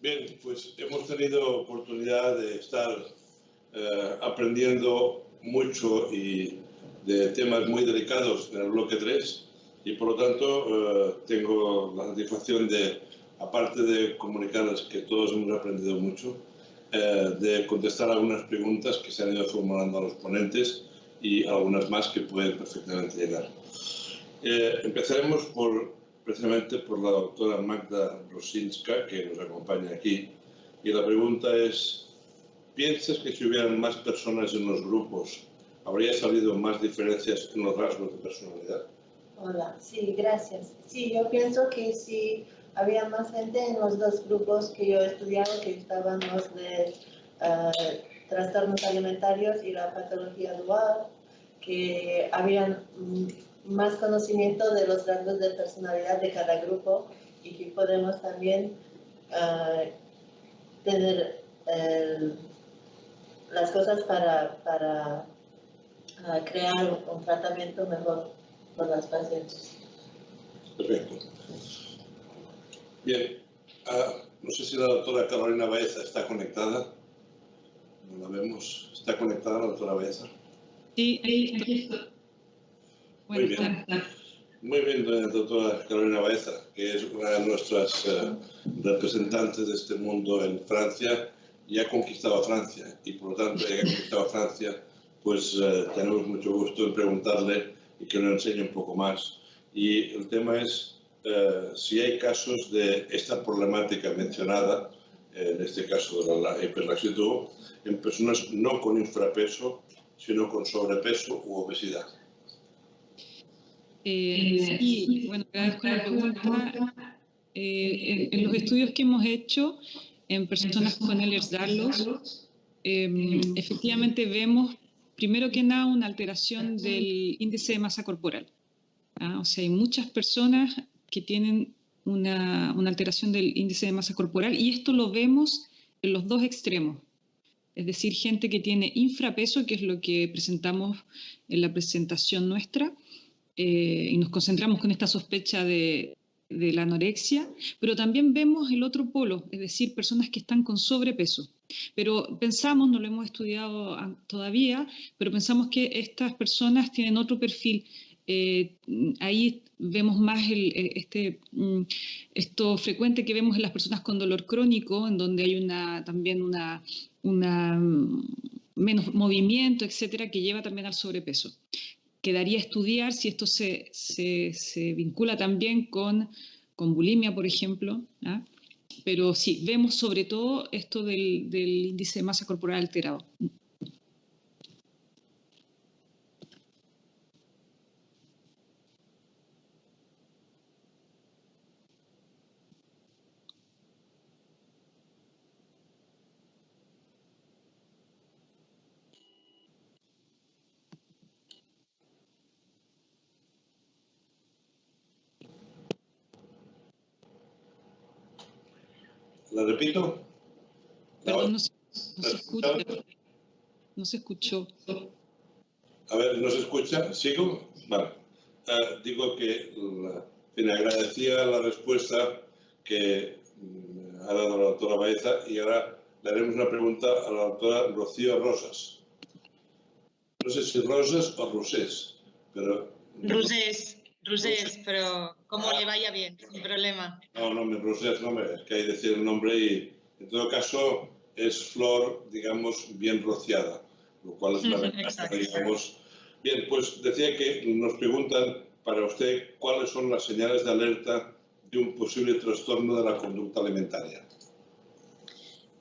Bien, pues hemos tenido oportunidad de estar aprendiendo mucho y de temas muy delicados en el bloque 3 y por lo tanto tengo la satisfacción de, aparte de comunicarles que todos hemos aprendido mucho, de contestar algunas preguntas que se han ido formulando a los ponentes y algunas más que pueden perfectamente llegar. Empezaremos precisamente por la doctora Magda Rosinska, que nos acompaña aquí, y la pregunta es: ¿piensas que si hubieran más personas en los grupos habría salido más diferencias en los rasgos de personalidad? Hola, sí, gracias. Sí, yo pienso que si había más gente en los dos grupos que yo he estudiado, que estaban los de trastornos alimentarios y la patología dual, que habían más conocimiento de los rasgos de personalidad de cada grupo y que podemos también tener las cosas para crear un tratamiento mejor por las pacientes. Perfecto. Bien, no sé si la doctora Carolina Baeza está conectada. No la vemos. ¿Está conectada la doctora Baeza? Sí, aquí estoy. Muy bien. Muy bien, doctora Carolina Baeza, que es una de nuestras representantes de este mundo en Francia y ha conquistado a Francia. Y por lo tanto, ya que ha conquistado a Francia, pues tenemos mucho gusto en preguntarle y que nos enseñe un poco más. Y el tema es si hay casos de esta problemática mencionada, en este caso de la hiperlaxitud, en personas no con infrapeso, sino con sobrepeso u obesidad. Sí, bueno, agradezco la pregunta. En los estudios que hemos hecho en personas con Ehlers-Danlos, efectivamente vemos, primero que nada, una alteración del índice de masa corporal. O sea, hay muchas personas que tienen una alteración del índice de masa corporal y esto lo vemos en los dos extremos. Es decir, gente que tiene infrapeso, que es lo que presentamos en la presentación nuestra, y nos concentramos con esta sospecha de la anorexia, pero también vemos el otro polo, es decir, personas que están con sobrepeso. Pero pensamos, no lo hemos estudiado todavía, pero pensamos que estas personas tienen otro perfil. Ahí vemos más esto frecuente que vemos en las personas con dolor crónico, en donde hay también menos movimiento, etcétera, que lleva también al sobrepeso. Quedaría estudiar si esto se vincula también con bulimia, por ejemplo, ¿ah? Pero sí, vemos sobre todo esto del índice de masa corporal alterado. ¿La repito? Perdón, no se escucha. No se escuchó. A ver, ¿no se escucha? ¿Sigo? Vale. Digo que agradecía la respuesta que ha dado la doctora Baeza y ahora le haremos una pregunta a la doctora Rocío Rosas. No sé si Rosas o Rosés, pero... Rosés, pero como le vaya bien, sin problema. No, Rosés no, es que hay que decir el nombre y en todo caso es flor, digamos, bien rociada, lo cual es una ventaja, digamos. Bien, pues decía que nos preguntan para usted cuáles son las señales de alerta de un posible trastorno de la conducta alimentaria.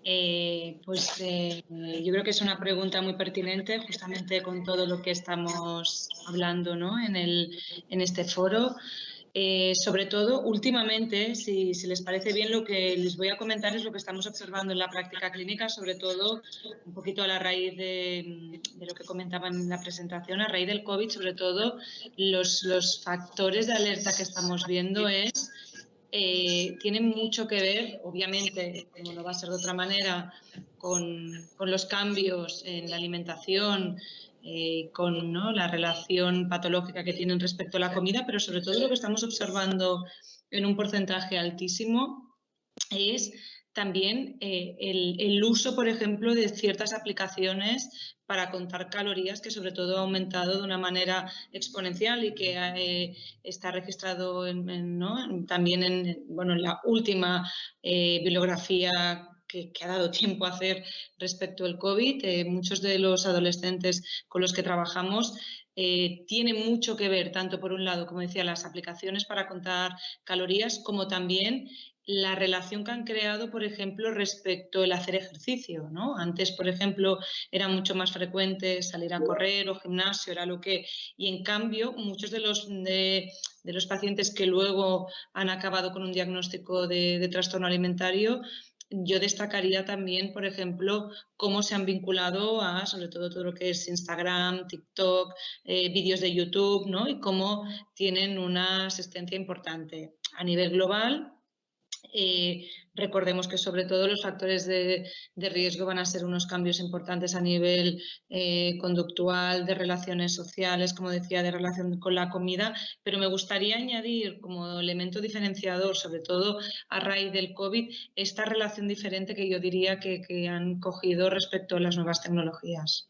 Yo creo que es una pregunta muy pertinente justamente con todo lo que estamos hablando, ¿no? en este foro. Sobre todo, últimamente, si les parece bien, lo que les voy a comentar es lo que estamos observando en la práctica clínica, sobre todo un poquito a la raíz de lo que comentaban en la presentación, a raíz del COVID, sobre todo los factores de alerta que estamos viendo tienen mucho que ver, obviamente, como no va a ser de otra manera, con los cambios en la alimentación, con, ¿no?, la relación patológica que tienen respecto a la comida, pero sobre todo lo que estamos observando en un porcentaje altísimo es también el uso, por ejemplo, de ciertas aplicaciones para contar calorías, que sobre todo ha aumentado de una manera exponencial y que está registrado también en la última bibliografía que ha dado tiempo a hacer respecto al COVID. Muchos de los adolescentes con los que trabajamos tienen mucho que ver, tanto por un lado, como decía, las aplicaciones para contar calorías, como también la relación que han creado, por ejemplo, respecto al hacer ejercicio, ¿no? Antes, por ejemplo, era mucho más frecuente salir a correr o gimnasio, era lo que... Y en cambio, muchos de los pacientes que luego han acabado con un diagnóstico de trastorno alimentario, yo destacaría también, por ejemplo, cómo se han vinculado a, sobre todo lo que es Instagram, TikTok, vídeos de YouTube, ¿no? Y cómo tienen una asistencia importante. A nivel global, recordemos que sobre todo los factores de riesgo van a ser unos cambios importantes a nivel conductual, de relaciones sociales, como decía, de relación con la comida, pero me gustaría añadir como elemento diferenciador, sobre todo a raíz del COVID, esta relación diferente que yo diría que han cogido respecto a las nuevas tecnologías.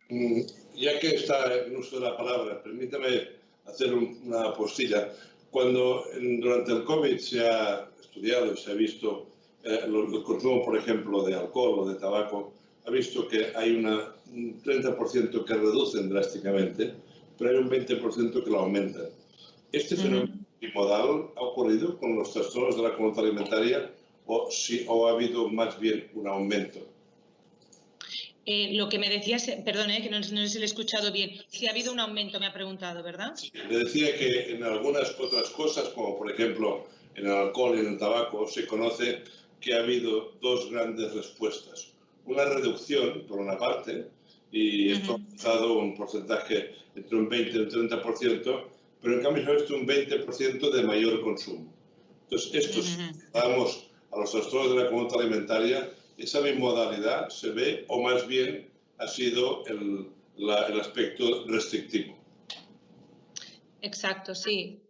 Ya que está en uso de la palabra, permítame hacer una postilla. Cuando durante el COVID se ha estudiado y se ha visto el consumo, por ejemplo, de alcohol o de tabaco, ha visto que hay un 30% que reducen drásticamente, pero hay un 20% que lo aumentan. ¿Este fenómeno bimodal ha ocurrido con los trastornos de la conducta alimentaria o ha habido más bien un aumento? Lo que me decías, perdón, que no sé si lo he escuchado bien, si ha habido un aumento, me ha preguntado, ¿verdad? Sí, le decía que en algunas otras cosas, como por ejemplo en el alcohol y en el tabaco, se conoce que ha habido dos grandes respuestas. Una reducción, por una parte, y esto ha dado un porcentaje entre un 20 y un 30%, pero en cambio se ha visto un 20% de mayor consumo. Entonces, vamos a los trastornos de la conducta alimentaria, esa bimodalidad se ve, o más bien ha sido el aspecto restrictivo. Exacto, sí.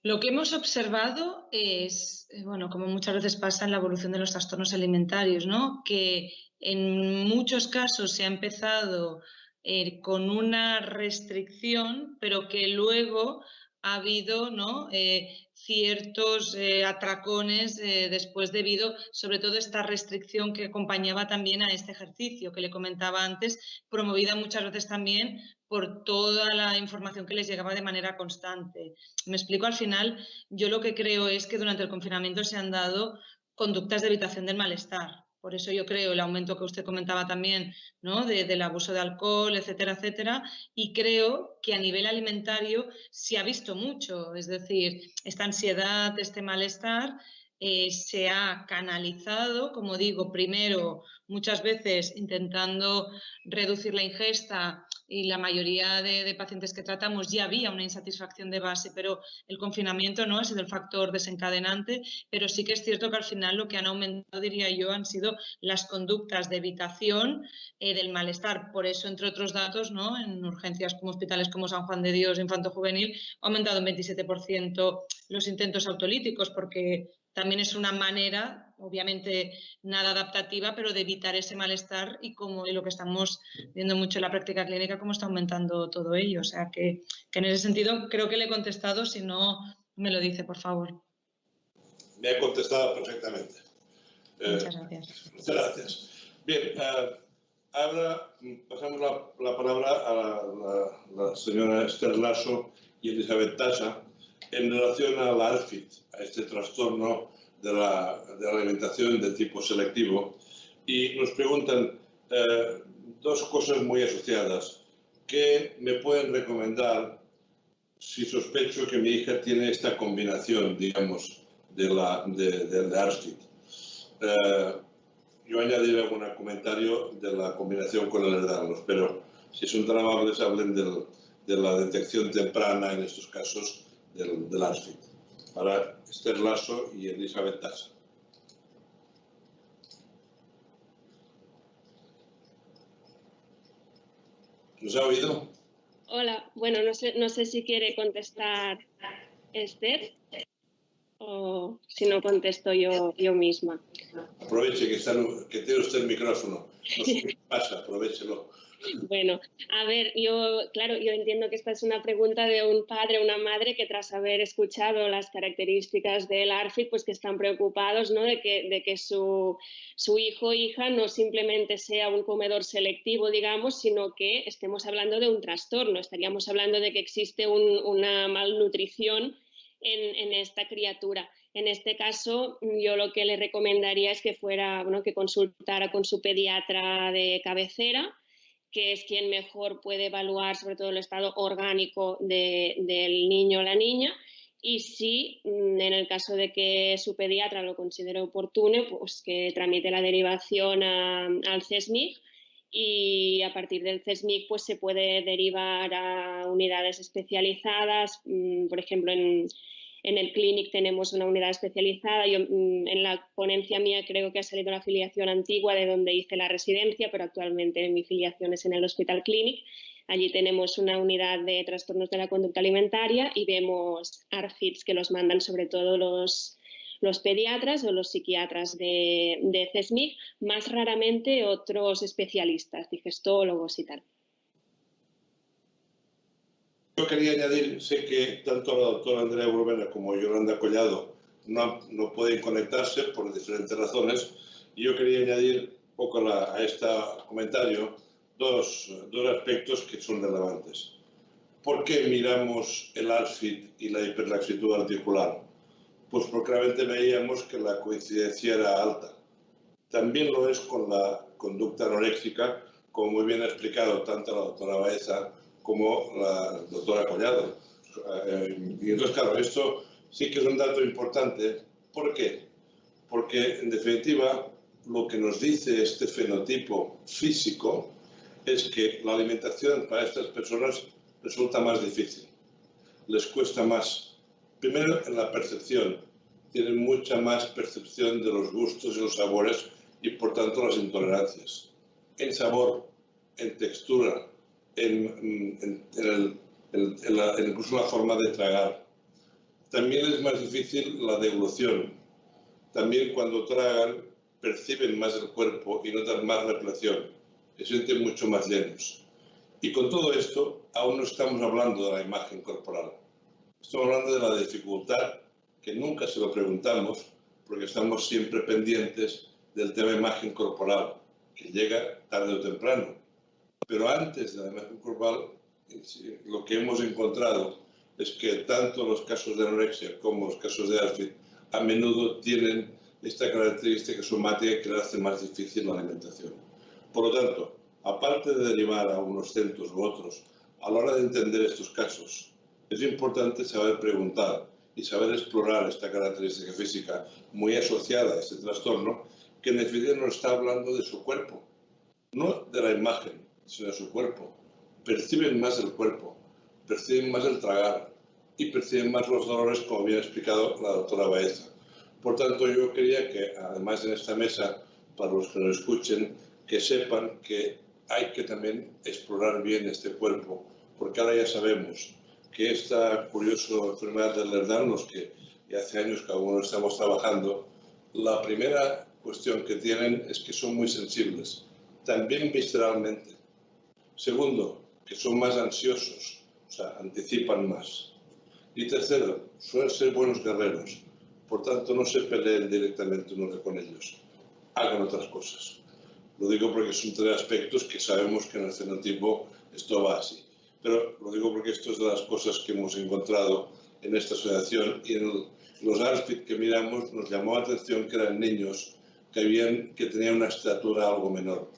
Lo que hemos observado es, bueno, como muchas veces pasa en la evolución de los trastornos alimentarios, ¿no? Que en muchos casos se ha empezado con una restricción, pero que luego ha habido, ¿no? Ciertos atracones después debido, sobre todo, a esta restricción que acompañaba también a este ejercicio que le comentaba antes, promovida muchas veces también por toda la información que les llegaba de manera constante. Me explico, al final, yo lo que creo es que durante el confinamiento se han dado conductas de evitación del malestar. Por eso yo creo el aumento que usted comentaba también, ¿no? Del abuso de alcohol, etcétera, etcétera. Y creo que a nivel alimentario se ha visto mucho. Es decir, esta ansiedad, este malestar se ha canalizado, como digo, primero muchas veces intentando reducir la ingesta, y la mayoría de pacientes que tratamos ya había una insatisfacción de base, pero el confinamiento no ha sido el factor desencadenante, pero sí que es cierto que al final lo que han aumentado, diría yo, han sido las conductas de evitación del malestar. Por eso, entre otros datos, ¿no? En urgencias como hospitales como San Juan de Dios, infanto-juvenil, ha aumentado en 27% los intentos autolíticos, porque también es una manera, obviamente nada adaptativa, pero de evitar ese malestar y lo que estamos viendo mucho en la práctica clínica, cómo está aumentando todo ello. O sea que en ese sentido creo que le he contestado, si no me lo dice, por favor. Me ha contestado perfectamente. Muchas gracias. Muchas gracias. Bien, ahora pasamos la palabra a la señora Esther Lasso y Elizabeth Tasa en relación a la ARFID, a este trastorno de la alimentación de tipo selectivo, y nos preguntan dos cosas muy asociadas. ¿Qué me pueden recomendar si sospecho que mi hija tiene esta combinación, digamos, de ARFID? Yo añadiré algún comentario de la combinación con el Ehlers-Danlos, pero si son tan amables, hablen de la detección temprana en estos casos del ARFID. Para Esther Lasso y Elizabeth Tasa. ¿Nos ha oído? Hola, bueno, no sé si quiere contestar Esther. o si no contesto yo misma. Aproveche que tiene usted el micrófono. No sé qué pasa, aprovéchelo. Bueno, a ver, yo entiendo que esta es una pregunta de un padre o una madre que tras haber escuchado las características del ARFID, pues que están preocupados, ¿no? de que su hijo o hija no simplemente sea un comedor selectivo, digamos, sino que estemos hablando de un trastorno. Estaríamos hablando de que existe una malnutrición en esta criatura. En este caso, yo lo que le recomendaría es que que consultara con su pediatra de cabecera, que es quien mejor puede evaluar sobre todo el estado orgánico del niño o la niña, y si en el caso de que su pediatra lo considere oportuno, pues que tramite la derivación al CESMIG, y a partir del CESMIG pues se puede derivar a unidades especializadas. Por ejemplo, en el Clinic tenemos una unidad especializada. Yo en la ponencia mía creo que ha salido una afiliación antigua de donde hice la residencia, pero actualmente mi filiación es en el Hospital Clinic. Allí tenemos una unidad de trastornos de la conducta alimentaria y vemos ARFIDs que los mandan sobre todo los pediatras o los psiquiatras de CESMIG, más raramente otros especialistas, digestólogos y tal. Yo quería añadir, sé que tanto la doctora Andrea Bruguera como Yolanda Collado no pueden conectarse por diferentes razones, y yo quería añadir un poco a este comentario dos aspectos que son relevantes. ¿Por qué miramos el ARFID y la hiperlaxitud articular? Pues porque realmente veíamos que la coincidencia era alta. También lo es con la conducta anoréxica, como muy bien ha explicado tanto la doctora Baeza como la doctora Collado. Y entonces, claro, esto sí que es un dato importante. ¿Por qué? Porque, en definitiva, lo que nos dice este fenotipo físico es que la alimentación para estas personas resulta más difícil. Les cuesta más. Primero, en la percepción. Tienen mucha más percepción de los gustos y los sabores y, por tanto, las intolerancias. En sabor, en textura, incluso la forma de tragar. También es más difícil la deglución. También cuando tragan perciben más el cuerpo y notan más repleción. Se sienten mucho más llenos. Y con todo esto aún no estamos hablando de la imagen corporal. Estamos hablando de la dificultad, que nunca se lo preguntamos porque estamos siempre pendientes del tema de imagen corporal, que llega tarde o temprano. Pero antes de la imagen corporal, lo que hemos encontrado es que tanto los casos de anorexia como los casos de ARFID a menudo tienen esta característica somática que le hace más difícil la alimentación. Por lo tanto, aparte de derivar a unos centros u otros, a la hora de entender estos casos, es importante saber preguntar y saber explorar esta característica física muy asociada a este trastorno, que en definitiva nos está hablando de su cuerpo, no de la imagen, sino de su cuerpo. Perciben más el cuerpo, perciben más el tragar y perciben más los dolores, como bien ha explicado la doctora Baeza. Por tanto, yo quería que, además en esta mesa, para los que nos escuchen, que sepan que hay que también explorar bien este cuerpo, porque ahora ya sabemos que esta curiosa enfermedad del Ehlers-Danlos, que ya hace años que algunos estamos trabajando, la primera cuestión que tienen es que son muy sensibles, también visceralmente. Segundo, que son más ansiosos, o sea, anticipan más. Y tercero, suelen ser buenos guerreros, por tanto no se peleen directamente unos con ellos, hagan otras cosas. Lo digo porque son tres aspectos que sabemos que en el fenotipo esto va así. Pero lo digo porque esto es de las cosas que hemos encontrado en esta asociación, y en los ARFID que miramos nos llamó la atención que eran niños que tenían una estatura algo menor,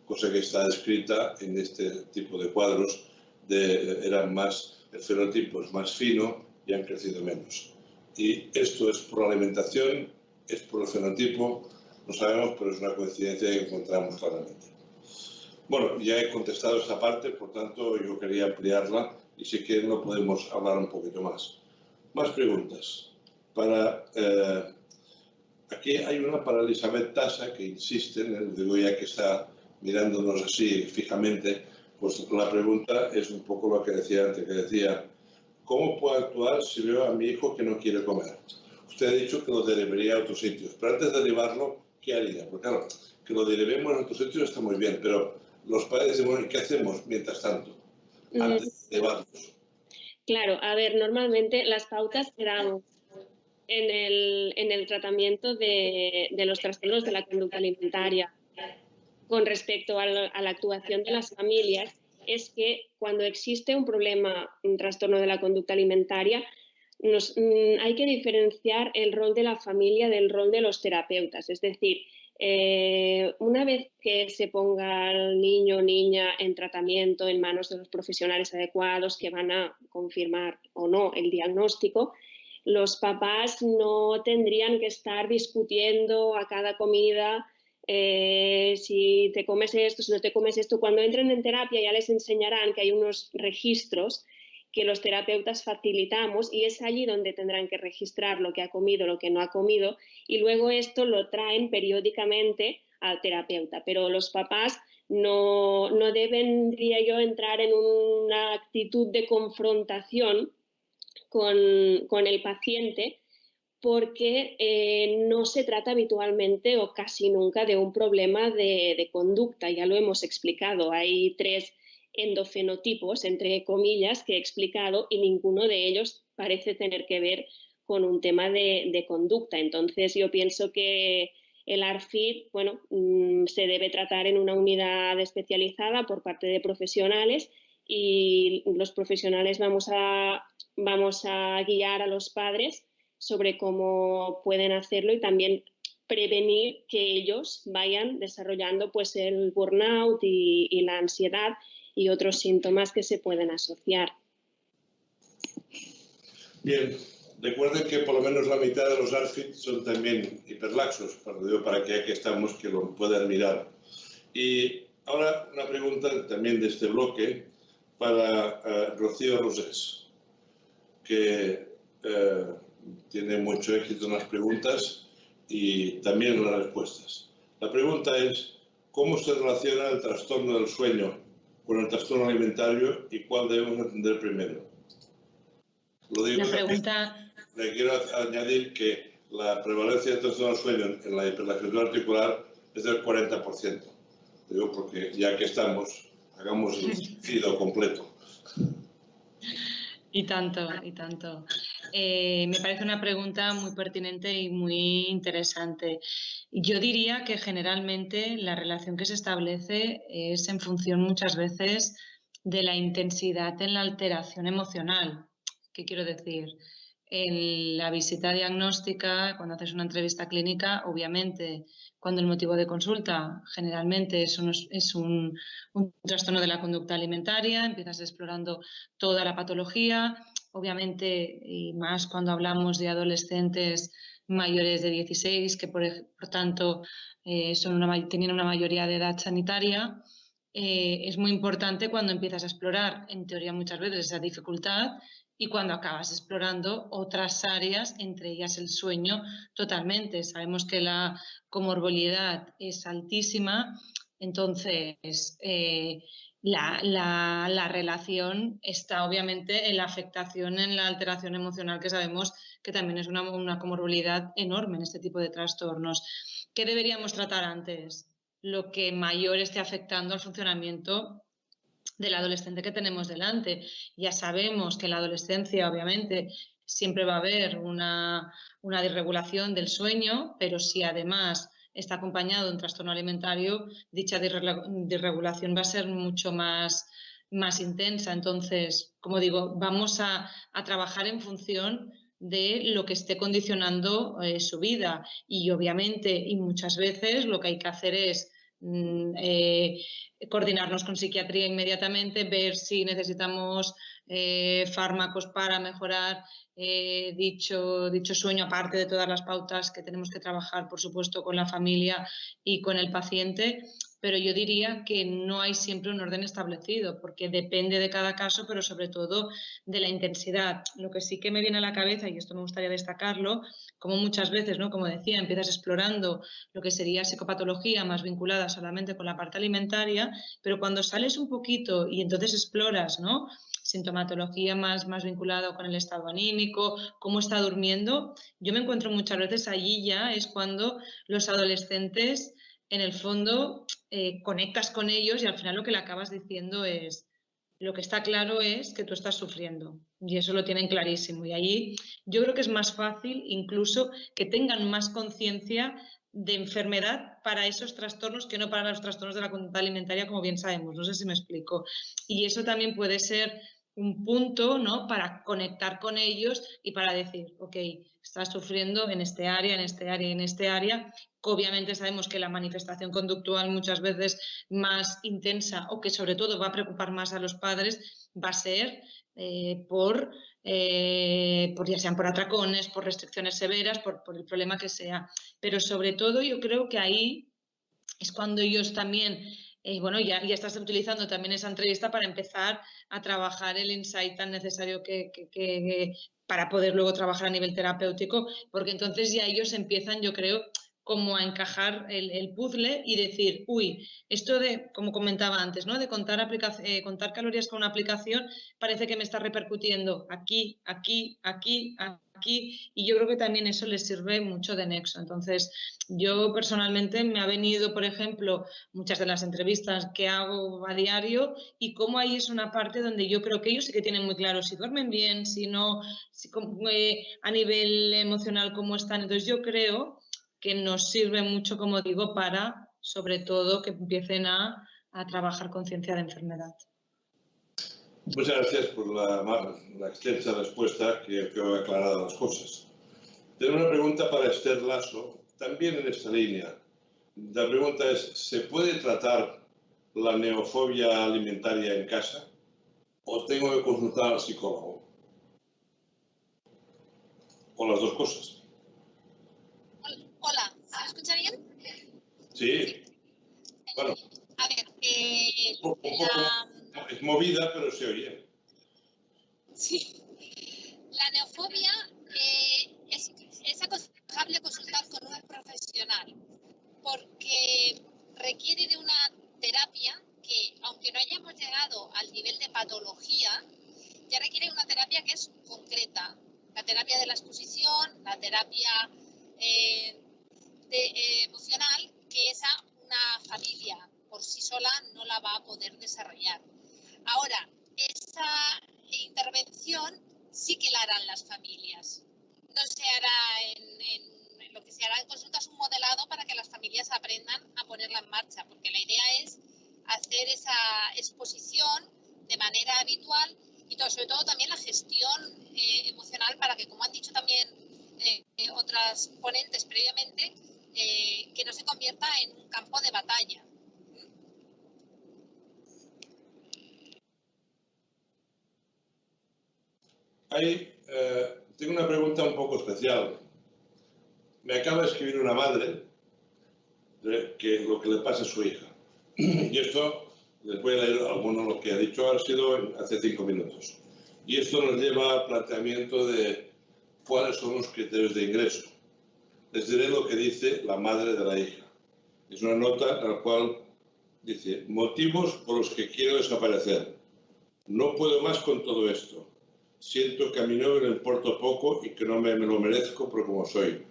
cosa que está descrita en este tipo de cuadros, el fenotipo es más fino y han crecido menos. Y esto es por la alimentación, es por el fenotipo, no sabemos, pero es una coincidencia que encontramos claramente. Bueno, ya he contestado esta parte, por tanto yo quería ampliarla y si quieren lo podemos hablar un poquito más. Más preguntas. Aquí hay una para Elizabeth Tasa que insiste, digo ya que está mirándonos así fijamente, pues la pregunta es un poco lo que decía antes, que decía, ¿cómo puedo actuar si veo a mi hijo que no quiere comer? usted ha dicho que lo derivaría a otros sitios, pero antes de derivarlo, ¿qué haría? Porque claro, que lo derivemos a otros sitios está muy bien, pero los padres dicen, bueno, ¿y qué hacemos mientras tanto? Antes de derivarlos. Claro, a ver, normalmente las pautas que damos en el tratamiento de los trastornos de la conducta alimentaria con respecto a la actuación de las familias es que cuando existe un problema, un trastorno de la conducta alimentaria, hay que diferenciar el rol de la familia del rol de los terapeutas. Es decir, una vez que se ponga el niño o niña en tratamiento en manos de los profesionales adecuados que van a confirmar o no el diagnóstico, los papás no tendrían que estar discutiendo a cada comida si te comes esto, si no te comes esto. Cuando entren en terapia ya les enseñarán que hay unos registros que los terapeutas facilitamos y es allí donde tendrán que registrar lo que ha comido, lo que no ha comido y luego esto lo traen periódicamente al terapeuta. Pero los papás no deben, diría yo, entrar en una actitud de confrontación con el paciente porque no se trata habitualmente o casi nunca de un problema de conducta, ya lo hemos explicado. Hay 3 endofenotipos, entre comillas, que he explicado y ninguno de ellos parece tener que ver con un tema de conducta. Entonces yo pienso que el ARFID, bueno, se debe tratar en una unidad especializada por parte de profesionales y los profesionales vamos a guiar a los padres sobre cómo pueden hacerlo y también prevenir que ellos vayan desarrollando pues el burnout y la ansiedad y otros síntomas que se pueden asociar. Bien, recuerden que por lo menos la mitad de los ARFID son también hiperlaxos, para que aquí estamos, que lo puedan mirar. Y ahora una pregunta también de este bloque para Rocío Rosés, que tiene mucho éxito en las preguntas y también en las respuestas. La pregunta es, ¿cómo se relaciona el trastorno del sueño con el trastorno alimentario y cuál debemos atender primero? Lo digo también, le quiero añadir que la prevalencia del trastorno del sueño en la hiperlaxitud articular es del 40%. Digo porque ya que estamos, hagamos el fido completo. Y tanto, y tanto. Me parece una pregunta muy pertinente y muy interesante. Yo diría que generalmente la relación que se establece es en función muchas veces de la intensidad en la alteración emocional. ¿Qué quiero decir? En la visita diagnóstica, cuando haces una entrevista clínica, obviamente, cuando el motivo de consulta generalmente es un trastorno de la conducta alimentaria, empiezas explorando toda la patología, obviamente, y más cuando hablamos de adolescentes mayores de 16, que por tanto tienen una mayoría de edad sanitaria, es muy importante cuando empiezas a explorar, en teoría muchas veces, esa dificultad y cuando acabas explorando otras áreas, entre ellas el sueño totalmente. Sabemos que la comorbilidad es altísima, entonces la relación está obviamente en la afectación, en la alteración emocional, que sabemos que también es una comorbilidad enorme en este tipo de trastornos. ¿Qué deberíamos tratar antes? Lo que mayor esté afectando al funcionamiento del adolescente que tenemos delante. Ya sabemos que en la adolescencia, obviamente, siempre va a haber una disregulación del sueño, pero si además está acompañado de un trastorno alimentario, dicha disregulación va a ser mucho más intensa. Entonces, como digo, vamos a trabajar en función de lo que esté condicionando su vida y obviamente y muchas veces lo que hay que hacer es coordinarnos con psiquiatría inmediatamente, ver si necesitamos fármacos para mejorar dicho sueño, aparte de todas las pautas que tenemos que trabajar, por supuesto, con la familia y con el paciente. pero yo diría que no hay siempre un orden establecido, porque depende de cada caso, pero sobre todo de la intensidad. Lo que sí que me viene a la cabeza, y esto me gustaría destacarlo, como muchas veces, ¿no? Como decía, empiezas explorando lo que sería psicopatología más vinculada solamente con la parte alimentaria, pero cuando sales un poquito y entonces exploras, ¿no? Sintomatología más vinculada con el estado anímico, cómo está durmiendo, yo me encuentro muchas veces allí ya es cuando los adolescentes, en el fondo, conectas con ellos y al final lo que le acabas diciendo es, lo que está claro es que tú estás sufriendo y eso lo tienen clarísimo. Y ahí yo creo que es más fácil incluso que tengan más conciencia de enfermedad para esos trastornos que no para los trastornos de la conducta alimentaria, como bien sabemos. No sé si me explico. Y eso también puede ser un punto, ¿no?, para conectar con ellos y para decir, ok, estás sufriendo en este área, en este área y en este área. Obviamente sabemos que la manifestación conductual muchas veces más intensa o que sobre todo va a preocupar más a los padres va a ser por ya sean por atracones, por restricciones severas, por el problema que sea. Pero sobre todo yo creo que ahí es cuando ellos también, bueno, ya estás utilizando también esa entrevista para empezar a trabajar el insight tan necesario que para poder luego trabajar a nivel terapéutico, porque entonces ya ellos empiezan, yo creo, como a encajar el puzzle y decir, uy, esto de, como comentaba antes, ¿no?, de contar calorías con una aplicación parece que me está repercutiendo aquí, aquí, aquí, aquí, y yo creo que también eso les sirve mucho de nexo. Entonces, yo personalmente me ha venido, por ejemplo, muchas de las entrevistas que hago a diario y cómo ahí es una parte donde yo creo que ellos sí que tienen muy claro si duermen bien, si no, a nivel emocional cómo están. Entonces, yo creo que nos sirve mucho, como digo, para, sobre todo, que empiecen a trabajar conciencia de enfermedad. Muchas gracias por la extensa respuesta que ha aclarado las cosas. Tengo una pregunta para Esther Lasso, también en esta línea. La pregunta es, ¿se puede tratar la neofobia alimentaria en casa o tengo que consultar al psicólogo? O las dos cosas. Hola, ¿se me escucha bien? Sí. Bueno. A ver, es movida, pero se oye. Sí. La neofobia es aconsejable consultar con un profesional porque requiere de una terapia que, aunque no hayamos llegado al nivel de patología, ya requiere una terapia que es concreta. La terapia de la exposición, la terapia emocional, que esa una familia por sí sola no la va a poder desarrollar. Ahora, esa intervención sí que la harán las familias. No se hará lo que se hará en consulta es un modelado para que las familias aprendan a ponerla en marcha, porque la idea es hacer esa exposición de manera habitual y sobre todo también la gestión emocional para que, como han dicho también otras ponentes previamente, que no se convierta en un campo de batalla. Tengo una pregunta un poco especial. Me acaba de escribir una madre que lo que le pasa a su hija. Y esto, les voy a leer alguno de lo que ha dicho, ha sido hace 5 minutos. Y esto nos lleva al planteamiento de cuáles son los criterios de ingreso. Les diré lo que dice la madre de la hija. Es una nota en la cual dice, motivos por los que quiero desaparecer. No puedo más con todo esto. Siento que a mi novio le importo poco y que no me lo merezco por como soy.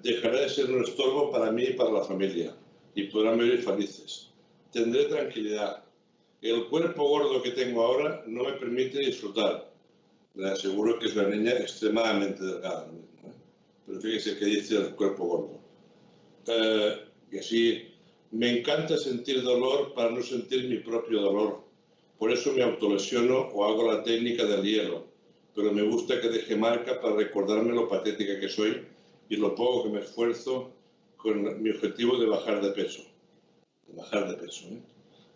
Dejaré de ser un estorbo para mí y para la familia y podrán vivir felices. Tendré tranquilidad. El cuerpo gordo que tengo ahora no me permite disfrutar. Le aseguro que es una niña extremadamente delgada. Pero fíjese que dice el cuerpo gordo. Y así, me encanta sentir dolor para no sentir mi propio dolor. Por eso me autolesiono o hago la técnica del hielo. Pero me gusta que deje marca para recordarme lo patética que soy y lo poco que me esfuerzo con mi objetivo de bajar de peso.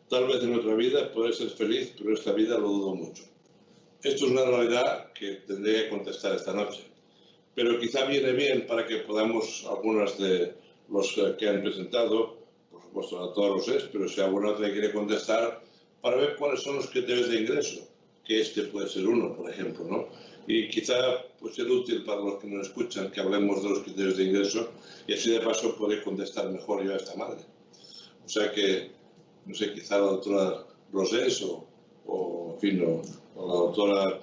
Tal vez en otra vida podré ser feliz, pero esta vida lo dudo mucho. Esto es una realidad que tendré que contestar esta noche. Pero quizá viene bien para que podamos, algunas de los que han presentado, pues supuesto, a todos los es, pero si alguna otra quiere contestar, para ver cuáles son los criterios de ingreso, que este puede ser uno, por ejemplo, ¿no? Y quizá pues ser útil para los que nos escuchan que hablemos de los criterios de ingreso y así de paso poder contestar mejor yo a esta madre. O sea que, no sé, quizá la doctora Rosés o en fin, o la doctora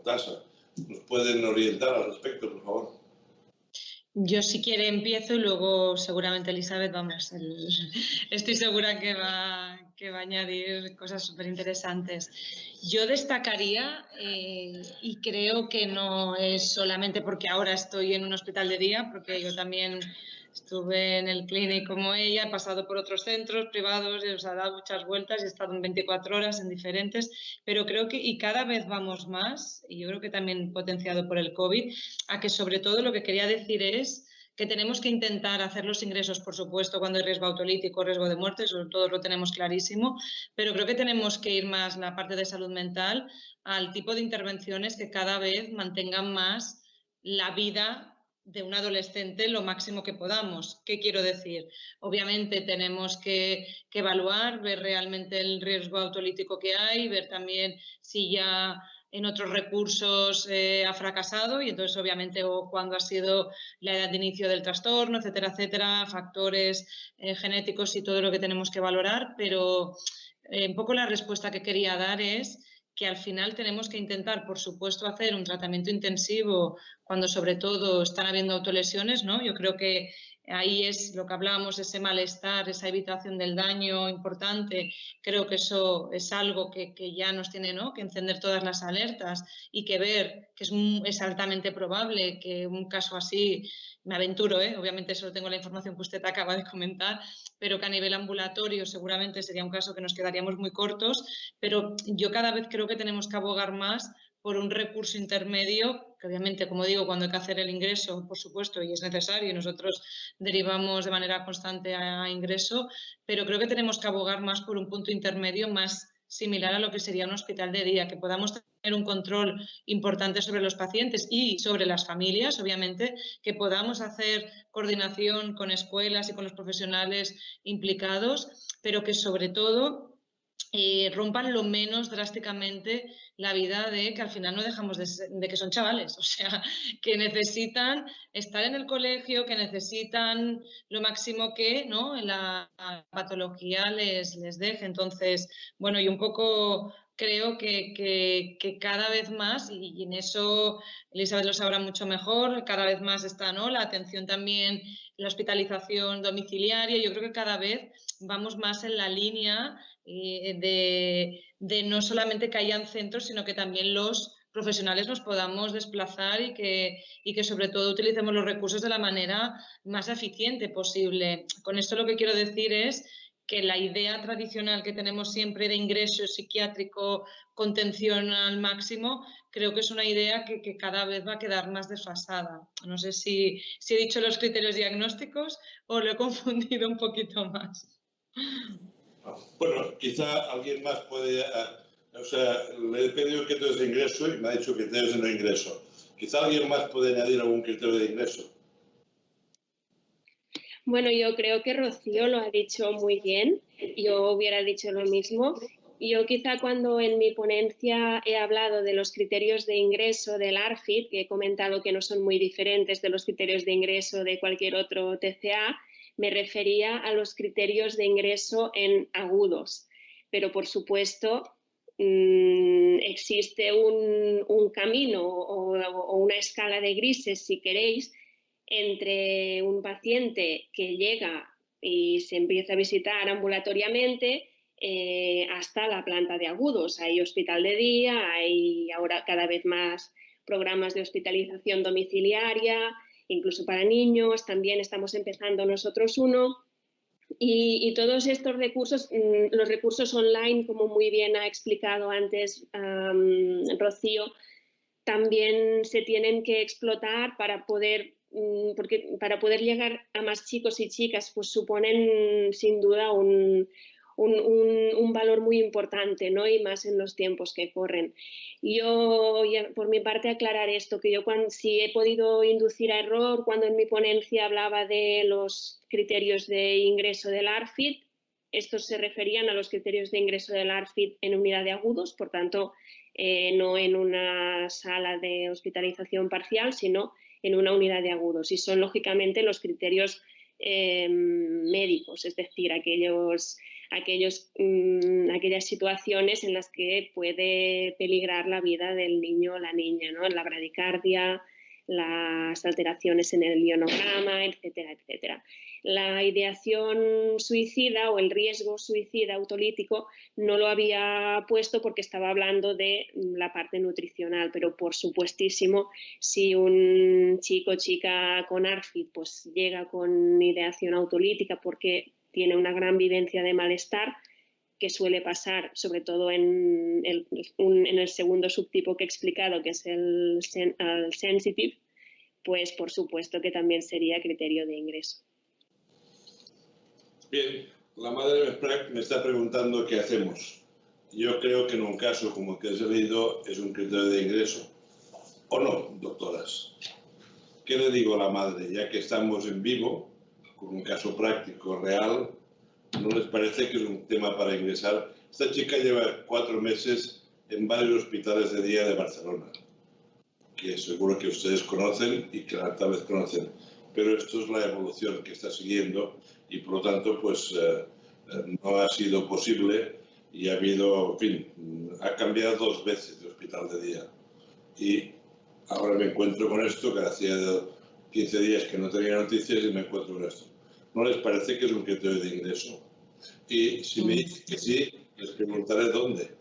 Tasa nos pueden orientar al respecto, por favor. Yo si quiere empiezo y luego seguramente Elizabeth, vamos, estoy segura que va a añadir cosas súper interesantes. Yo destacaría, y creo que no es solamente porque ahora estoy en un hospital de día, porque yo también estuve en el Clinic como ella, he pasado por otros centros privados, y os ha dado muchas vueltas y he estado en 24 horas en diferentes, pero creo que, y cada vez vamos más, y yo creo que también potenciado por el COVID, a que sobre todo lo que quería decir es que tenemos que intentar hacer los ingresos, por supuesto, cuando hay riesgo autolítico, riesgo de muerte, eso todos lo tenemos clarísimo, pero creo que tenemos que ir más en la parte de salud mental al tipo de intervenciones que cada vez mantengan más la vida de un adolescente lo máximo que podamos. ¿Qué quiero decir? Obviamente tenemos que evaluar, ver realmente el riesgo autolítico que hay, ver también si ya en otros recursos ha fracasado y entonces obviamente o cuando ha sido la edad de inicio del trastorno, etcétera, etcétera, factores genéticos y todo lo que tenemos que valorar, pero un poco la respuesta que quería dar es que al final tenemos que intentar, por supuesto, hacer un tratamiento intensivo cuando sobre todo están habiendo autolesiones, ¿no? Yo creo que ahí es lo que hablábamos, ese malestar, esa evitación del daño importante. Creo que eso es algo que ya nos tiene, ¿no?, que encender todas las alertas y que ver que es altamente probable que un caso así, me aventuro, obviamente solo tengo la información que usted acaba de comentar, pero que a nivel ambulatorio seguramente sería un caso que nos quedaríamos muy cortos, pero yo cada vez creo que tenemos que abogar más por un recurso intermedio, que obviamente, como digo, cuando hay que hacer el ingreso, por supuesto, y es necesario, y nosotros derivamos de manera constante a ingreso, pero creo que tenemos que abogar más por un punto intermedio más similar a lo que sería un hospital de día, que podamos tener un control importante sobre los pacientes y sobre las familias, obviamente, que podamos hacer coordinación con escuelas y con los profesionales implicados, pero que sobre todo rompan lo menos drásticamente la vida de que al final no dejamos de que son chavales, o sea, que necesitan estar en el colegio, que necesitan lo máximo que, ¿no?, la patología les deje. Entonces, bueno, y un poco creo que cada vez más, y en eso Elizabeth lo sabrá mucho mejor, cada vez más está, ¿no?, la atención también, la hospitalización domiciliaria. Yo creo que cada vez vamos más en la línea de no solamente que hayan centros, sino que también los profesionales nos podamos desplazar y que sobre todo utilicemos los recursos de la manera más eficiente posible. Con esto lo que quiero decir es que la idea tradicional que tenemos siempre de ingreso psiquiátrico, contención al máximo, creo que es una idea que cada vez va a quedar más desfasada. No sé si he dicho los criterios diagnósticos o lo he confundido un poquito más. Bueno, quizá alguien más puede, o sea, le he pedido criterios de ingreso y me ha dicho criterios de no ingreso. Quizá alguien más puede añadir algún criterio de ingreso. Bueno, yo creo que Rocío lo ha dicho muy bien. Yo hubiera dicho lo mismo. Yo quizá cuando en mi ponencia he hablado de los criterios de ingreso del ARFID, que he comentado que no son muy diferentes de los criterios de ingreso de cualquier otro TCA, me refería a los criterios de ingreso en agudos. Pero, por supuesto, existe un camino o una escala de grises, si queréis, entre un paciente que llega y se empieza a visitar ambulatoriamente hasta la planta de agudos. Hay hospital de día, hay ahora cada vez más programas de hospitalización domiciliaria, incluso para niños, también estamos empezando nosotros uno. Y todos estos recursos, los recursos online, como muy bien ha explicado antes Rocío, también se tienen que explotar para poder, porque para poder llegar a más chicos y chicas, pues suponen sin duda un valor muy importante, ¿no?, y más en los tiempos que corren. Yo, por mi parte, aclarar esto, que yo si he podido inducir a error cuando en mi ponencia hablaba de los criterios de ingreso del ARFID, estos se referían a los criterios de ingreso del ARFID en unidad de agudos, por tanto, no en una sala de hospitalización parcial, sino en una unidad de agudos. Y son, lógicamente, los criterios médicos, es decir, aquellas situaciones en las que puede peligrar la vida del niño o la niña, ¿no? La bradicardia, las alteraciones en el ionograma, etcétera, etcétera. La ideación suicida o el riesgo suicida autolítico no lo había puesto porque estaba hablando de la parte nutricional, pero por supuestísimo, si un chico o chica con ARFID pues llega con ideación autolítica porque tiene una gran vivencia de malestar, que suele pasar sobre todo en el segundo subtipo que he explicado, que es el sensitive, pues por supuesto que también sería criterio de ingreso. Bien, la madre me está preguntando qué hacemos. Yo creo que en un caso como el que has leído es un criterio de ingreso. ¿O no, doctoras? ¿Qué le digo a la madre? Ya que estamos en vivo, con un caso práctico real, ¿no les parece que es un tema para ingresar? Esta chica lleva 4 meses en varios hospitales de día de Barcelona, que seguro que ustedes conocen y que tal vez conocen. Pero esto es la evolución que está siguiendo y, por lo tanto, pues no ha sido posible y ha habido, en fin, ha cambiado 2 veces de hospital de día. Y ahora me encuentro con esto, que hacía 15 días que no tenía noticias y me encuentro con esto. ¿No les parece que es un criterio de ingreso? Y si me dicen que sí, les preguntaré dónde.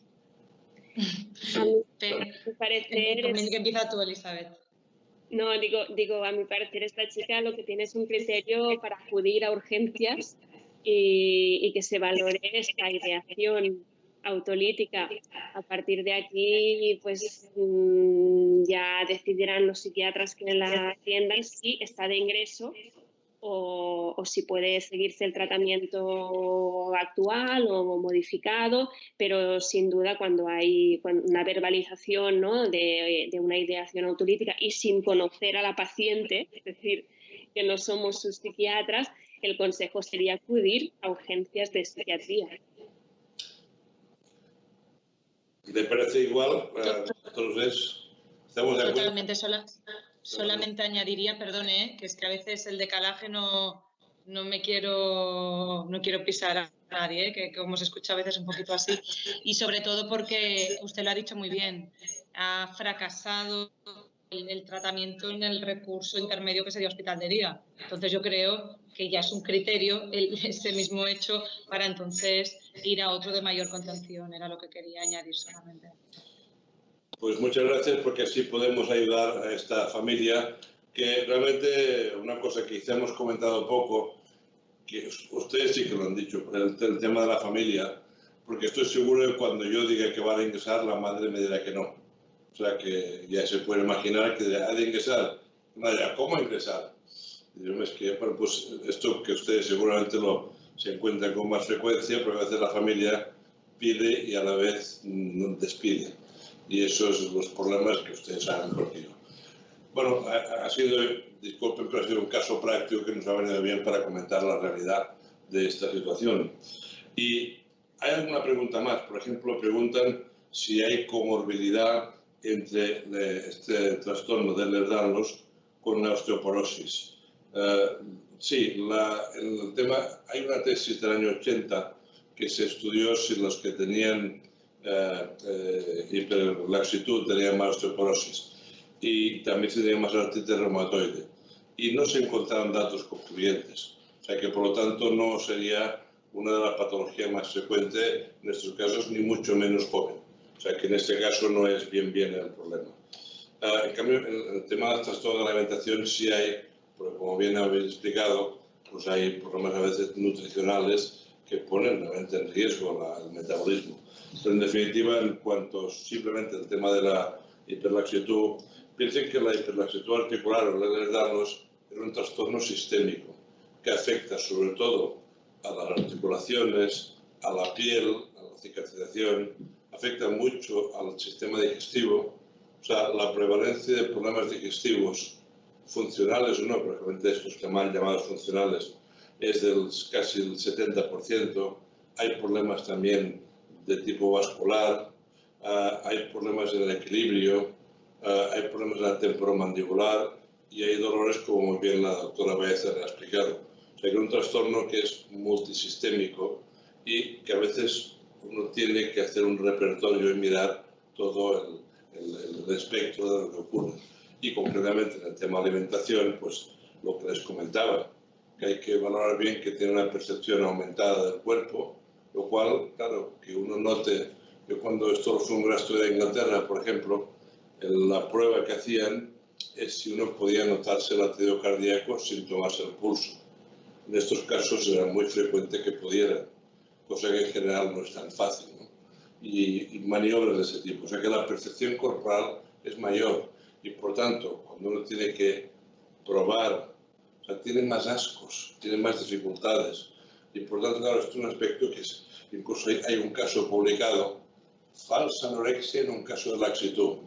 A mi parecer... Empieza tú, Elizabeth. No, digo, a mi parecer esta chica lo que tiene es un criterio para acudir a urgencias y que se valore esta ideación autolítica. A partir de aquí, pues ya decidirán los psiquiatras que la atiendan si está de ingreso o si puede seguirse el tratamiento actual o modificado, pero sin duda cuando hay una verbalización, ¿no?, de una ideación autolítica y sin conocer a la paciente, es decir, que no somos sus psiquiatras, el consejo sería acudir a urgencias de psiquiatría. ¿Le parece igual? Entonces, ¿estamos de acuerdo? Totalmente. Solamente añadiría, perdone, que es que a veces el decalaje no quiero pisar a nadie, que como se escucha a veces un poquito así. Y sobre todo porque usted lo ha dicho muy bien, ha fracasado el tratamiento en el recurso intermedio que sería hospital de día. Entonces yo creo que ya es un criterio ese mismo hecho para entonces ir a otro de mayor contención. Era lo que quería añadir solamente. Pues muchas gracias, porque así podemos ayudar a esta familia, que realmente una cosa que quizá hemos comentado poco, que ustedes sí que lo han dicho, el tema de la familia, porque estoy seguro que cuando yo diga que va a ingresar, la madre me dirá que no. O sea que ya se puede imaginar que ha de ingresar. Madre, ¿cómo ingresar? Digo, es que, bueno, pues esto que ustedes seguramente se encuentran con más frecuencia, porque a veces la familia pide y a la vez despide. Y esos son los problemas que ustedes saben mejor que yo. Bueno, disculpen, pero ha sido un caso práctico que nos ha venido bien para comentar la realidad de esta situación. Y hay alguna pregunta más. Por ejemplo, preguntan si hay comorbilidad entre este trastorno de Ehlers-Danlos con la osteoporosis. Sí, el tema, hay una tesis del año 80 que se estudió si los que tenían hiperlaxitud tenían más osteoporosis y también se tenía más artritis reumatoide y no se encontraron datos concluyentes, o sea que por lo tanto no sería una de las patologías más frecuentes en estos casos, ni mucho menos joven, o sea que en este caso no es bien el problema. En cambio, en el tema del trastorno de la alimentación sí hay, porque como bien habéis explicado, pues hay problemas a veces nutricionales que ponen realmente en riesgo el metabolismo. Pero en definitiva, en cuanto simplemente al tema de la hiperlaxitud, piensen que la hiperlaxitud articular o el Ehlers-Danlos es un trastorno sistémico que afecta sobre todo a las articulaciones, a la piel, a la cicatrización, afecta mucho al sistema digestivo. O sea, la prevalencia de problemas digestivos funcionales o no, pero realmente estos que mal llamados funcionales, es casi el 70%, hay problemas también de tipo vascular, hay problemas en el equilibrio, hay problemas en la temporomandibular y hay dolores, como muy bien la doctora Baeza le ha explicado. O sea, que es un trastorno que es multisistémico y que a veces uno tiene que hacer un repertorio y mirar todo el espectro de lo que ocurre. Y concretamente en el tema de alimentación, pues lo que les comentaba, que hay que valorar bien que tiene una percepción aumentada del cuerpo, lo cual, claro, que uno note. Yo cuando esto fue un gran estudio de Inglaterra, por ejemplo, la prueba que hacían es si uno podía notarse el latido cardíaco sin tomarse el pulso. En estos casos era muy frecuente que pudieran, cosa que en general no es tan fácil, ¿no? Y maniobras de ese tipo. O sea que la percepción corporal es mayor y por tanto, cuando uno tiene que probar, o sea, tiene más ascos, tiene más dificultades. Y por tanto, claro, esto es un aspecto que es, incluso hay un caso publicado, falsa anorexia en un caso de laxitud.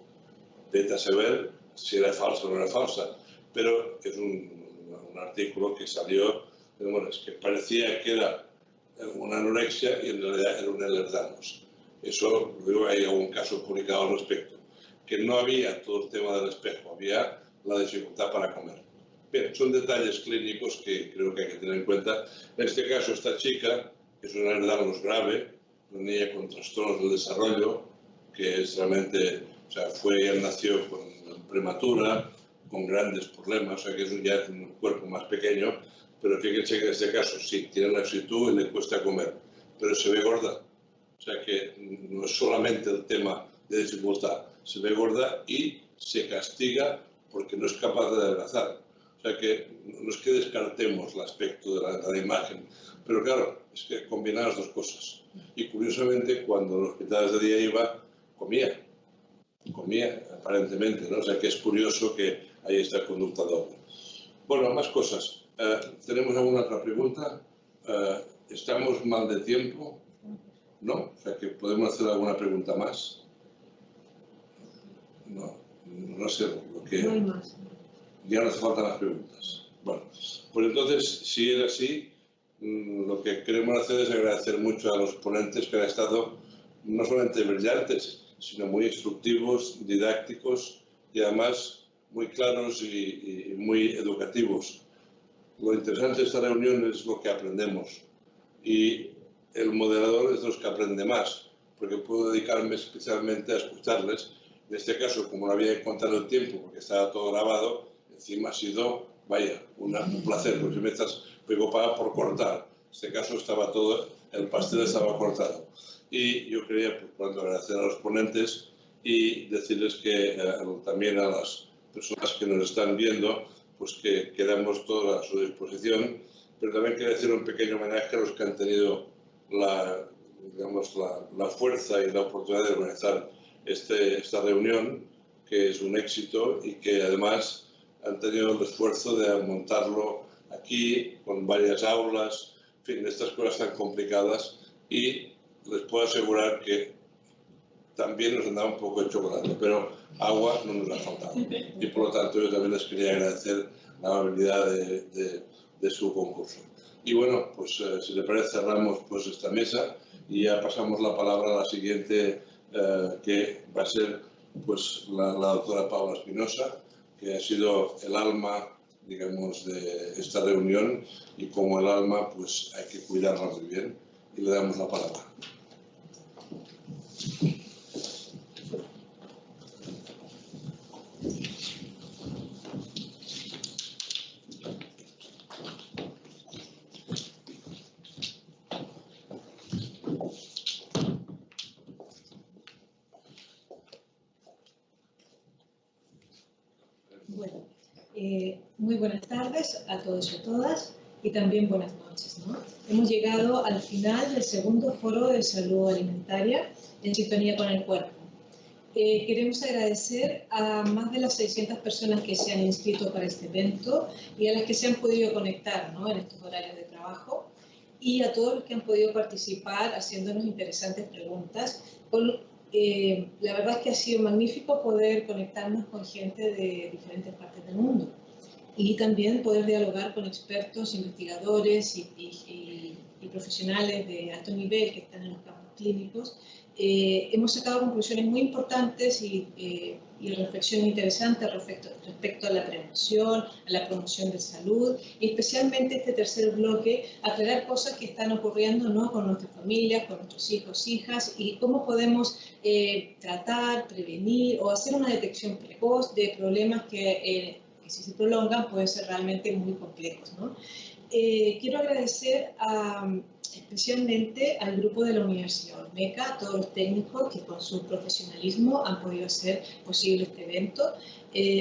Vete a saber si era falsa o no era falsa, pero es un artículo que salió, bueno, es que parecía que era una anorexia y en realidad era un Ehlers-Danlos. Eso, luego hay algún caso publicado al respecto, que no había todo el tema del espejo, había la dificultad para comer. Bien, son detalles clínicos que creo que hay que tener en cuenta. En este caso, esta chica es una Ehlers-Danlos grave, una niña con trastornos del desarrollo, que es realmente, o sea, ella nació con prematura, con grandes problemas, o sea, que es ya un cuerpo más pequeño, pero fíjense que en este caso sí, tiene laxitud y le cuesta comer, pero se ve gorda. O sea que no es solamente el tema de dificultad, se ve gorda y se castiga porque no es capaz de adelgazar. O sea que no es que descartemos el aspecto de la imagen, pero claro, es que combinar las dos cosas. Y curiosamente, cuando en los hospitales de día iba, comía aparentemente, ¿no? O sea que es curioso que haya esta conducta doble. Bueno, más cosas. ¿Tenemos alguna otra pregunta? ¿Estamos mal de tiempo? ¿No? O sea que podemos hacer alguna pregunta más. No sé lo que... No hay más. Ya no hace falta más preguntas. Bueno, pues entonces, si es así, lo que queremos hacer es agradecer mucho a los ponentes que han estado no solamente brillantes, sino muy instructivos, didácticos y además muy claros y muy educativos. Lo interesante de esta reunión es lo que aprendemos y el moderador es de los que aprende más, porque puedo dedicarme especialmente a escucharles. En este caso, como no había encontrado el tiempo, porque estaba todo grabado, encima ha sido, vaya, un placer, porque me estás preocupada por cortar. En este caso estaba todo, el pastel estaba cortado. Y yo quería, por tanto, agradecer a los ponentes y decirles que también a las personas que nos están viendo, pues que quedamos todos a su disposición, pero también quería hacer un pequeño homenaje a los que han tenido la fuerza y la oportunidad de organizar esta reunión, que es un éxito y que además han tenido el esfuerzo de montarlo aquí con varias aulas, en fin, estas cosas tan complicadas, y les puedo asegurar que también nos han dado un poco de chocolate, pero agua no nos ha faltado. Y por lo tanto yo también les quería agradecer la amabilidad de su concurso. Y bueno, pues si le parece cerramos pues esta mesa y ya pasamos la palabra a la siguiente, que va a ser pues la doctora Paula Espinosa, que ha sido el alma, digamos, de esta reunión, y como el alma pues hay que cuidarla muy bien, y le damos la palabra. Bueno, muy buenas tardes a todos y a todas y también buenas noches, ¿no? Hemos llegado al final del segundo foro de salud alimentaria en sintonía con el cuerpo. Queremos agradecer a más de las 600 personas que se han inscrito para este evento y a las que se han podido conectar, ¿no?, en estos horarios de trabajo, y a todos los que han podido participar haciéndonos interesantes preguntas. La verdad es que ha sido magnífico poder conectarnos con gente de diferentes partes del mundo y también poder dialogar con expertos, investigadores y y profesionales de alto nivel que están en los campos clínicos, hemos sacado conclusiones muy importantes y reflexiones interesantes respecto a la prevención, a la promoción de salud y especialmente este tercer bloque, aclarar cosas que están ocurriendo, ¿no?, con nuestras familias, con nuestros hijos, hijas y cómo podemos tratar, prevenir o hacer una detección precoz de problemas que si se prolongan pueden ser realmente muy complejos, ¿no? Quiero agradecer especialmente al grupo de la Universidad Olmeca, a todos los técnicos que con su profesionalismo han podido hacer posible este evento,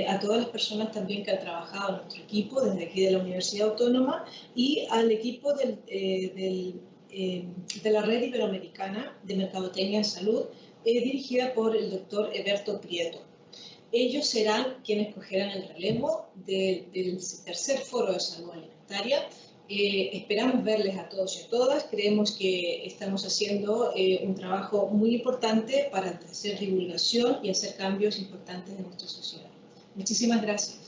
a todas las personas también que han trabajado en nuestro equipo desde aquí de la Universidad Autónoma y al equipo de la Red Iberoamericana de Mercadotecnia en Salud, dirigida por el doctor Eberto Prieto. Ellos serán quienes cogerán el relevo del tercer foro de salud alimentaria. Esperamos verles a todos y a todas. Creemos que estamos haciendo un trabajo muy importante para hacer divulgación y hacer cambios importantes en nuestra sociedad. Muchísimas gracias.